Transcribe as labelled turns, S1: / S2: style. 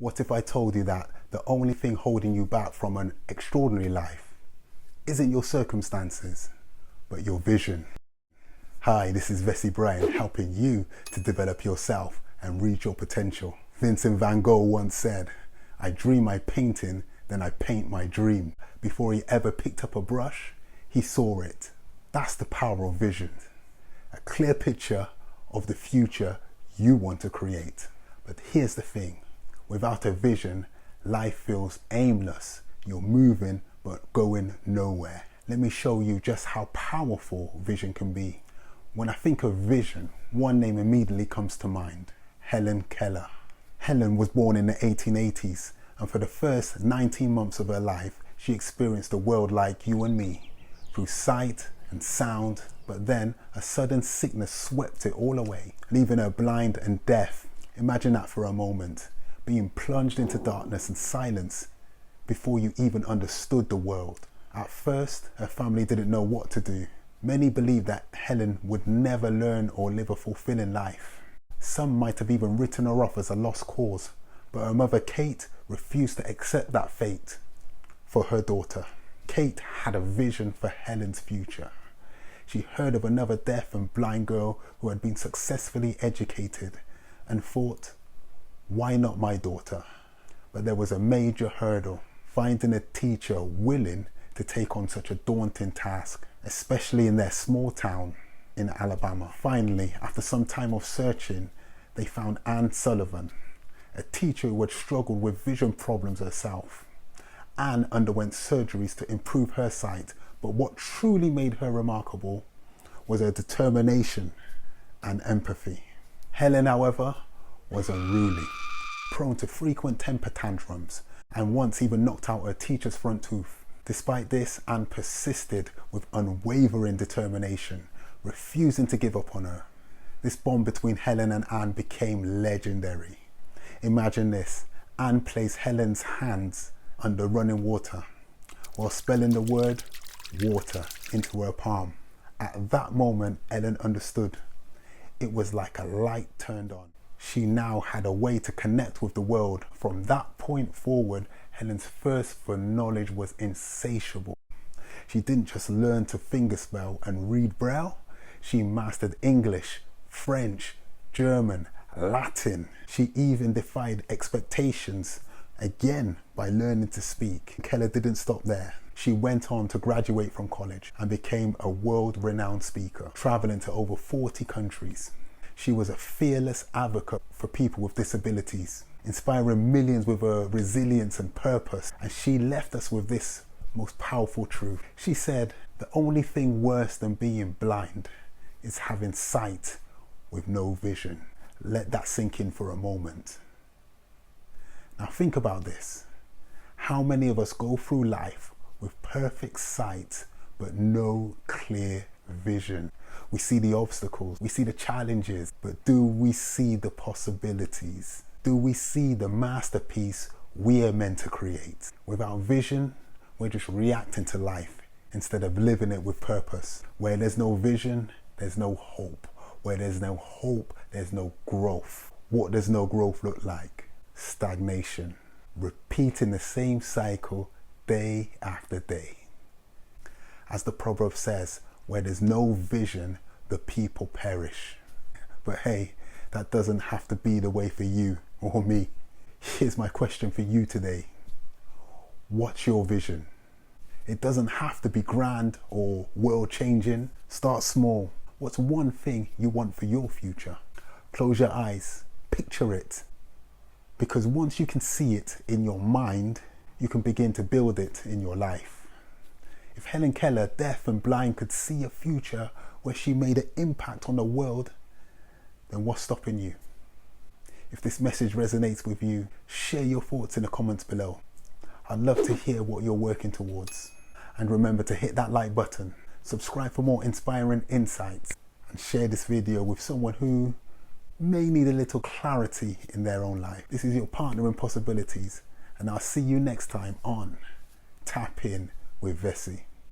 S1: What if I told you that the only thing holding you back from an extraordinary life isn't your circumstances, but your vision? Hi, this is Vincent Brian, helping you to develop yourself and reach your potential. Vincent Van Gogh once said, "I dream my painting, then I paint my dream." Before he ever picked up a brush, he saw it. That's the power of vision. A clear picture of the future you want to create. But here's the thing. Without a vision, life feels aimless. You're moving, but going nowhere. Let me show you just how powerful vision can be. When I think of vision, one name immediately comes to mind: Helen Keller. Helen was born in the 1880s, and for the first 19 months of her life, she experienced the world like you and me, through sight and sound, but then a sudden sickness swept it all away, leaving her blind and deaf. Imagine that for a moment, being plunged into darkness and silence before you even understood the world. At first, her family didn't know what to do. Many believed that Helen would never learn or live a fulfilling life. Some might have even written her off as a lost cause, but her mother Kate refused to accept that fate for her daughter. Kate had a vision for Helen's future. She heard of another deaf and blind girl who had been successfully educated and thought, why not my daughter? But there was a major hurdle: finding a teacher willing to take on such a daunting task, especially in their small town in Alabama. Finally, after some time of searching, they found Anne Sullivan, a teacher who had struggled with vision problems herself. Anne underwent surgeries to improve her sight, but what truly made her remarkable was her determination and empathy. Helen, however, was unruly, prone to frequent temper tantrums, and once even knocked out her teacher's front tooth. Despite this, Anne persisted with unwavering determination, refusing to give up on her. This bond between Helen and Anne became legendary. Imagine this: Anne placed Helen's hands under running water while spelling the word water into her palm. At that moment, Helen understood. It was like a light turned on. She now had a way to connect with the world. From that point forward, Helen's thirst for knowledge was insatiable. She didn't just learn to fingerspell and read Braille. She mastered English, French, German, Latin. She even defied expectations, again by learning to speak. Keller didn't stop there. She went on to graduate from college and became a world-renowned speaker, traveling to over 40 countries. She was a fearless advocate for people with disabilities, inspiring millions with her resilience and purpose. And she left us with this most powerful truth. She said, "The only thing worse than being blind is having sight with no vision." Let that sink in for a moment. Now think about this. How many of us go through life with perfect sight but no clear vision? We see the obstacles, we see the challenges, but do we see the possibilities? Do we see the masterpiece we are meant to create? Without vision, we're just reacting to life instead of living it with purpose. Where there's no vision, there's no hope. Where there's no hope, there's no growth. What does no growth look like? Stagnation. Repeating the same cycle day after day. As the proverb says, where there's no vision, the people perish. But hey, that doesn't have to be the way for you or me. Here's my question for you today. What's your vision? It doesn't have to be grand or world-changing. Start small. What's one thing you want for your future? Close your eyes. Picture it. Because once you can see it in your mind, you can begin to build it in your life. If Helen Keller, deaf and blind, could see a future where she made an impact on the world, then what's stopping you? If this message resonates with you, share your thoughts in the comments below. I'd love to hear what you're working towards. And remember to hit that like button, subscribe for more inspiring insights, and share this video with someone who may need a little clarity in their own life. This is your partner in possibilities, and I'll see you next time on Tap In with Vessi.